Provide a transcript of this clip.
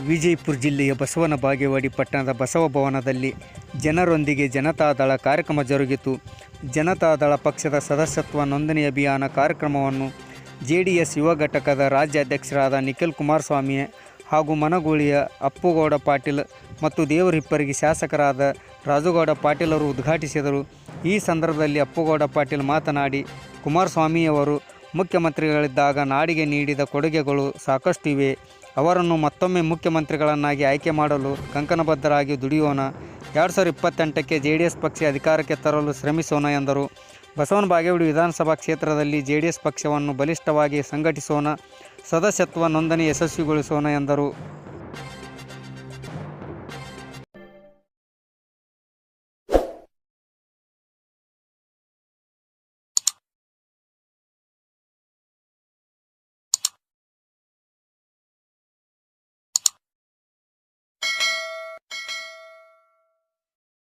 ವಿಜಯಪುರ ಜಿಲ್ಲೆಯ ಬಸವನ ಬಾಗೇವಾಡಿ ಪಟ್ಟಣದ ಬಸವ ಭವನದಲ್ಲಿ ಜನರೊಂದಿಗೆ ಜನತಾದಳ ಕಾರ್ಯಕ್ರಮ ಜರುಗಿತು. ಜನತಾದಳ ಪಕ್ಷದ ಸದಸ್ಯತ್ವ ನೋಂದಣಿ ಅಭಿಯಾನ ಕಾರ್ಯಕ್ರಮವನ್ನು ಜೆಡಿಎಸ್ ಯುವ ಘಟಕದ ರಾಜ್ಯ ಅಧ್ಯಕ್ಷರಾದ ನಿಖಿಲ್ ಕುಮಾರಸ್ವಾಮಿ ಹಾಗೂ ಮನಗೂಳಿಯ ಅಪ್ಪುಗೌಡ ಪಾಟೀಲ್ ಮತ್ತು ದೇವರಹಿಪ್ಪರಗಿ ಶಾಸಕರಾದ ರಾಜುಗೌಡ ಪಾಟೀಲರು ಉದ್ಘಾಟಿಸಿದರು. ಈ ಸಂದರ್ಭದಲ್ಲಿ ಅಪ್ಪುಗೌಡ ಪಾಟೀಲ್ ಮಾತನಾಡಿ, ಕುಮಾರಸ್ವಾಮಿಯವರು ಮುಖ್ಯಮಂತ್ರಿಗಳಿದ್ದಾಗ ನಾಡಿಗೆ ನೀಡಿದ ಕೊಡುಗೆಗಳು ಸಾಕಷ್ಟು ಇವೆ. ಅವರನ್ನು ಮತ್ತೊಮ್ಮೆ ಮುಖ್ಯಮಂತ್ರಿಗಳನ್ನಾಗಿ ಆಯ್ಕೆ ಮಾಡಲು ಕಂಕಣಬದ್ಧರಾಗಿ ದುಡಿಯೋಣ. 2028ಕ್ಕೆ ಜೆಡಿಎಸ್ ಪಕ್ಷ ಅಧಿಕಾರಕ್ಕೆ ತರಲು ಶ್ರಮಿಸೋಣ ಎಂದರು. ಬಸವನ ಬಾಗೇವಾಡಿ ವಿಧಾನಸಭಾ ಕ್ಷೇತ್ರದಲ್ಲಿ ಜೆಡಿಎಸ್ ಪಕ್ಷವನ್ನು ಬಲಿಷ್ಠವಾಗಿ ಸಂಘಟಿಸೋಣ, ಸದಸ್ಯತ್ವ ನೋಂದಣಿ ಯಶಸ್ವಿಗೊಳಿಸೋಣ ಎಂದರು.